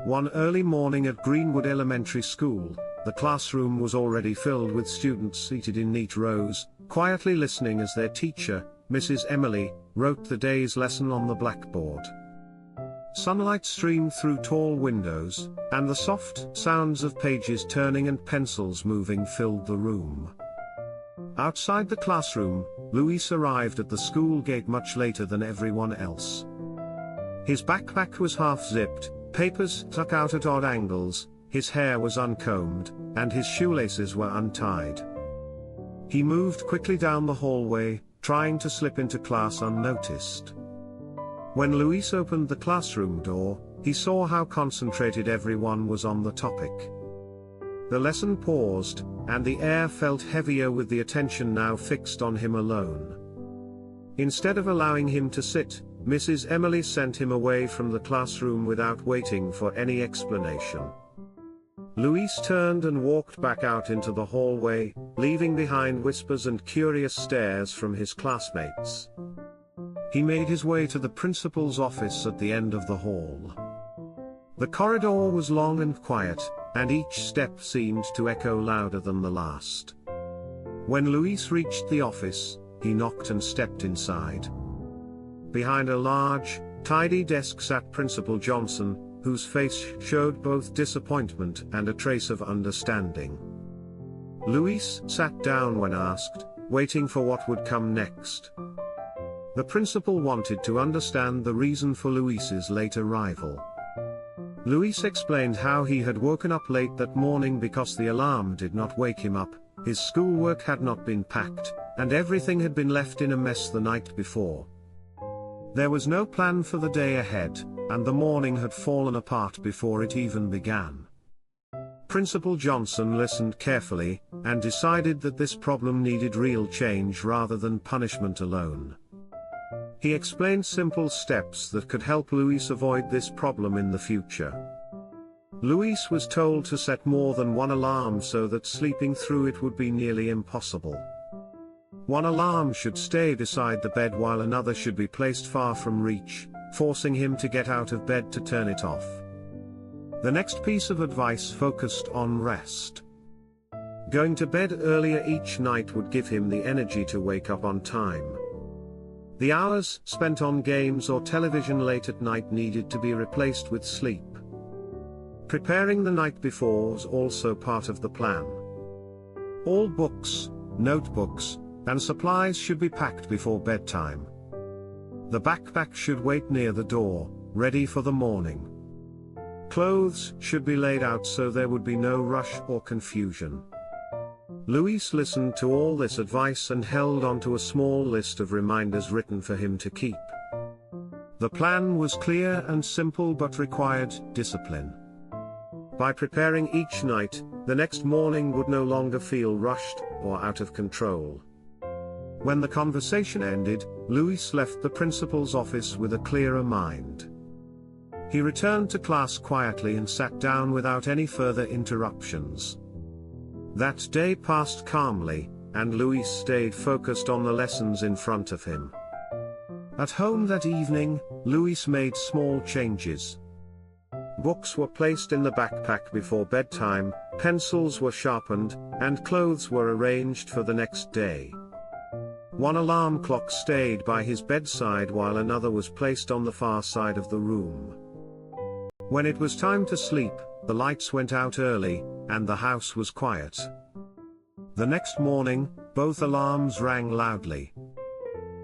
One early morning at Greenwood Elementary School, the classroom was already filled with students seated in neat rows, quietly listening as their teacher, Mrs. Emily, wrote the day's lesson on the blackboard. Sunlight streamed through tall windows, and the soft sounds of pages turning and pencils moving filled the room. Outside the classroom, Luis arrived at the school gate much later than everyone else. His backpack was half-zipped, papers stuck out at odd angles, his hair was uncombed, and his shoelaces were untied. He moved quickly down the hallway, trying to slip into class unnoticed. When Luis opened the classroom door, he saw how concentrated everyone was on the topic. The lesson paused, and the air felt heavier with the attention now fixed on him alone. Instead of allowing him to sit, Mrs. Emily sent him away from the classroom without waiting for any explanation. Luis turned and walked back out into the hallway, leaving behind whispers and curious stares from his classmates. He made his way to the principal's office at the end of the hall. The corridor was long and quiet, and each step seemed to echo louder than the last. When Luis reached the office, he knocked and stepped inside. Behind a large, tidy desk sat Principal Johnson, whose face showed both disappointment and a trace of understanding. Luis sat down when asked, waiting for what would come next. The principal wanted to understand the reason for Luis's late arrival. Luis explained how he had woken up late that morning because the alarm did not wake him up, his schoolwork had not been packed, and everything had been left in a mess the night before. There was no plan for the day ahead, and the morning had fallen apart before it even began. Principal Johnson listened carefully, and decided that this problem needed real change rather than punishment alone. He explained simple steps that could help Luis avoid this problem in the future. Luis was told to set more than one alarm so that sleeping through it would be nearly impossible. One alarm should stay beside the bed while another should be placed far from reach, forcing him to get out of bed to turn it off. The next piece of advice focused on rest. Going to bed earlier each night would give him the energy to wake up on time. The hours spent on games or television late at night needed to be replaced with sleep. Preparing the night before was also part of the plan. All books, notebooks, and supplies should be packed before bedtime. The backpack should wait near the door, ready for the morning. Clothes should be laid out so there would be no rush or confusion. Luis listened to all this advice and held onto a small list of reminders written for him to keep. The plan was clear and simple but required discipline. By preparing each night, the next morning would no longer feel rushed or out of control. When the conversation ended, Luis left the principal's office with a clearer mind. He returned to class quietly and sat down without any further interruptions. That day passed calmly, and Luis stayed focused on the lessons in front of him. At home that evening, Luis made small changes. Books were placed in the backpack before bedtime, pencils were sharpened, and clothes were arranged for the next day. One alarm clock stayed by his bedside while another was placed on the far side of the room. When it was time to sleep, the lights went out early, and the house was quiet. The next morning, both alarms rang loudly.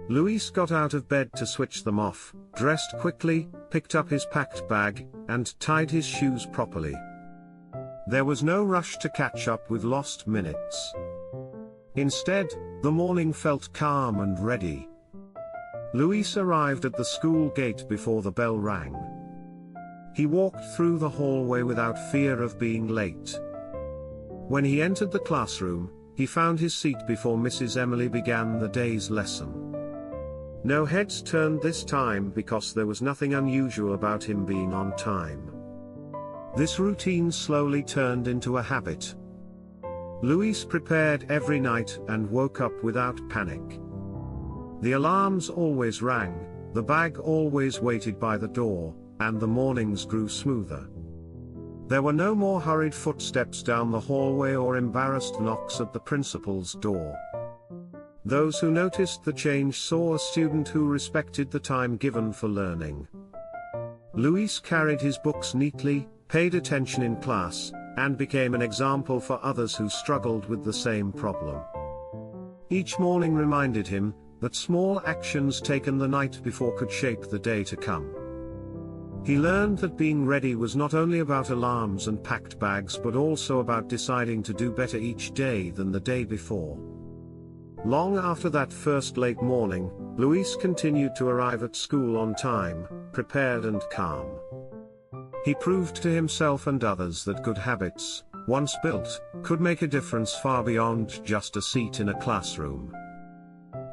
Luis got out of bed to switch them off, dressed quickly, picked up his packed bag, and tied his shoes properly. There was no rush to catch up with lost minutes. Instead, the morning felt calm and ready. Luis arrived at the school gate before the bell rang. He walked through the hallway without fear of being late. When he entered the classroom, he found his seat before Mrs. Emily began the day's lesson. No heads turned this time because there was nothing unusual about him being on time. This routine slowly turned into a habit. Luis prepared every night and woke up without panic. The alarms always rang, the bag always waited by the door, and the mornings grew smoother. There were no more hurried footsteps down the hallway or embarrassed knocks at the principal's door. Those who noticed the change saw a student who respected the time given for learning. Luis carried his books neatly, paid attention in class, and became an example for others who struggled with the same problem. Each morning reminded him that small actions taken the night before could shape the day to come. He learned that being ready was not only about alarms and packed bags but also about deciding to do better each day than the day before. Long after that first late morning, Luis continued to arrive at school on time, prepared and calm. He proved to himself and others that good habits, once built, could make a difference far beyond just a seat in a classroom.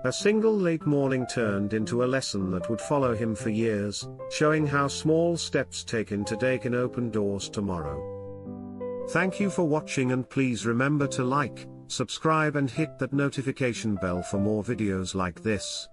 A single late morning turned into a lesson that would follow him for years, showing how small steps taken today can open doors tomorrow. Thank you for watching, and please remember to like, subscribe and hit that notification bell for more videos like this.